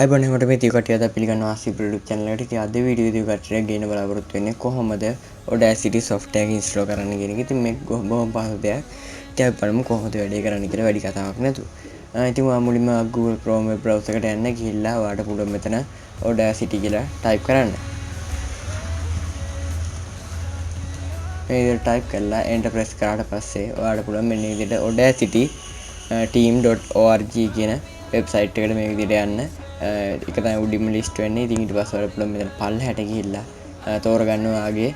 අයිබෝන් හැමෝටම ඉතින් කට්ටිය අද පිළිගන්නවා ආසිප් YouTube channel එකට. ඉතින් අද වීඩියෝ එකේ කට්ටියක් ගේන්න බලාපොරොත්තු වෙන්නේ කොහොමද audacity software එක install කරන්න කියන එක. ඉතින් මේක බොහොම පහසු දෙයක්. ඉතින් අපි බලමු කොහොමද වැඩේ කරන්න කියලා වැඩි කතාවක් නැතුව. ඉතින් ඔයා මුලින්ම Google Chrome web browser එකට යන්න ගිහිල්ලා ඔයාට පුළුවන් මෙතන audacity කියලා type කරන්න. මේ විදිහට type කරලා enter press කරාට පස්සේ ඔයාට පුළුවන් මෙන්න මේ විදිහට audacity team.org කියන වෙබ්සයිට් එකට මේ විදිහට යන්න. එක තමයි උඩින්ම ලිස්ට් වෙන්නේ. ඉතින් ඊට පස්සේ ඔයාලා පුළුවන් මෙතන පල්ලෙහාට ගිහිල්ලා තෝරගන්න ඔයාගේ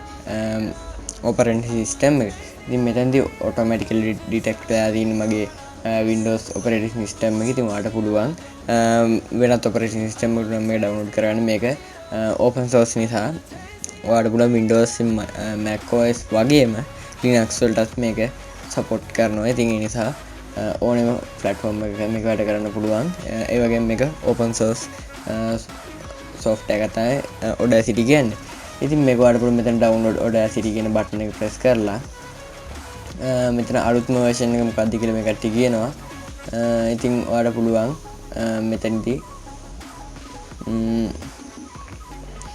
operating system එක. ඉතින් මෙතනදී automatically detect වෙලා තියෙන මගේ Windows operating system එක. ඉතින් ඔයාලට පුළුවන් වෙනත් operating system එකකට මේක download කරගන්න. මේක open source නිසා ඔයාලට පුළුවන් Windows Mac OS වගේම Linux වලටත් මේක support කරනවා. ඉතින් ඒ නිසා ඕනම platform එකක මේක වැඩ කරන්න පුළුවන්. ඒ වගේම මේක open source software එකක් තමයි audacity කියන්නේ. ඉතින් මේක ඔයාලට පුළුවන් මෙතන download audacity කියන button එක press කරලා මෙතන අලුත්ම version එක මොකක්ද කියලා මේ කට්ටිය කියනවා. ඉතින් ඔයාලට පුළුවන් මෙතනදී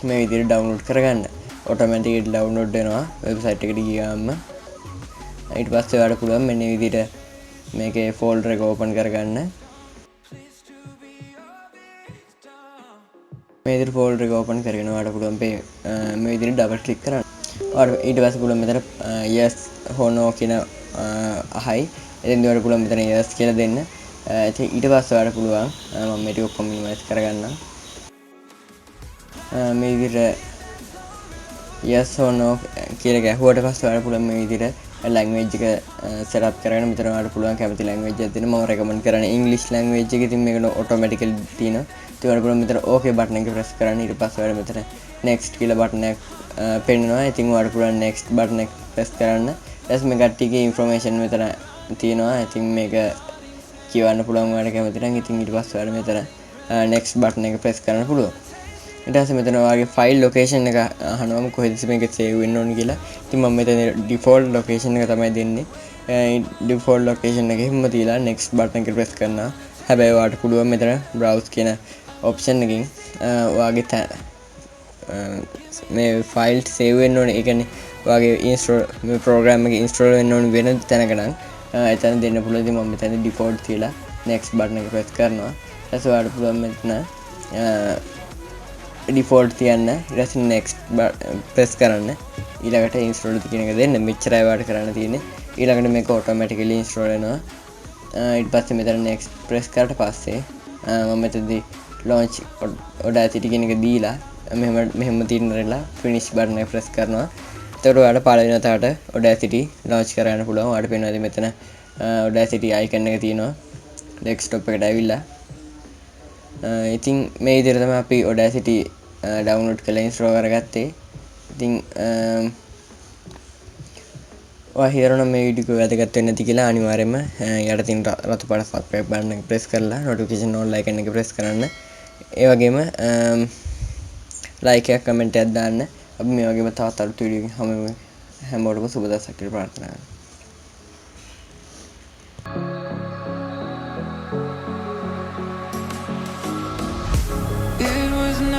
මේ විදිහට download කරගන්න. automatically download වෙනවා website එකට ගියාම. ඊට පස්සේ ඔයාලට පුළුවන් මෙන්න මේ විදිහට මේකේ ෆෝල්ඩර් එක ඕපන් කරගන්න. මේ විදිහට ෆෝල්ඩර් එක ඕපන් කරගෙන ඔයාලට පුළුවන් මේ විදිහට ඩබල් ක්ලික් කරන්න. ඔයාලට ඊට පස්සේ පුළුවන් මෙතන yes or no කියන අහයි. එතෙන්දී ඔයාලට පුළුවන් මෙතන yes කියලා දෙන්න. ඊට පස්සේ ඔයාලට පුළුවන් මම මේ ටික ඔක්කොම මිනිමයිස් කරගන්නම්. මේ විදිහට yes or no කියලා ගැහුවට පස්සේ ඔයාලට පුළුවන් මේ විදිහට language එක set up කරගෙන මෙතන ඔයාලට පුළුවන් කැමති language එකක් දෙන්න. මම recommend කරන්නේ English language එක. ඉතින් මේක automatically තියෙනවා. ඉතින් ඔයාලට පුළුවන් මෙතන okay button එක press කරන්න. ඊට පස්සේ ඔයාලට මෙතන next කියලා button එකක් පෙන්නනවා. ඉතින් ඔයාලට පුළුවන් next button එක press කරන්න. ඊට මේ කට්ටියගේ information මෙතන තියෙනවා. ඉතින් මේක කියවන්න පුළුවන් ඔයාලට කැමති නම්. ඉතින් ඊට පස්සේ ඔයාලට මෙතන next button එක press කරන්න පුළුවන්. ඊට පස්සේ මෙතන ඔයාගේ file location එක අහනවා කොහෙද මේක save වෙන්න ඕන කියලා. ඉතින් මම මෙතන default location එක තමයි දෙන්නේ. default location එක හිම තියලා next button එක press කරනවා. හැබැයි ඔයාලට පුළුවන් මෙතන browse කියන option එකකින් ඔයාගේ මේ file save වෙන්න ඕනේ. ඒ කියන්නේ ඔයාගේ install මේ program එක install වෙන්න ඕනේ වෙන තැනක නම් එතන දෙන්න පුළුවන්. ඉතින් මම මෙතන default තියලා next button එක press කරනවා. ඊට පස්සේ ඔයාලට පුළුවන් මෙතන default තියන්න. ඊට පස්සේ next press කරන්න. ඊළඟට install කියන එක දෙන්න. මෙච්චරයි ඔයාලට කරන්න තියෙන්නේ. ඊළඟට මේක automatically install වෙනවා. ඊට පස්සේ මෙතන next press කරාට පස්සේ මම මෙතනදී launch audacity කියන එක දීලා මෙහෙම තියෙනවා finish button එක press කරනවා. එතකොට ඔයාලට පළවෙනි වතාවට audacity launch කරගන්න පුළුවන්. ඔයාලට පේනවා මෙතන audacity icon එක තියෙනවා desktop එකට ඇවිල්ලා. ඉතින් මේ විදිහට තමයි අපි audacity download කරලා install කරගත්තේ. ඉතින් ඔයා හිතනවා මේ වීඩියෝ එක වැදගත් වෙන්නේ නැති කියලා අනිවාර්යයෙන්ම යට තියෙන රතු පාට subscribe button එක press කරලා notification on like එක press කරන්න. ඒ වගේම like එකක් comment එකක් දාන්න. අපි මේ වගේම තවත් අලුත් වීඩියෝ එකකින් හැමෝටම සුබ දවසක් කියලා ප්‍රාර්ථනා කරනවා.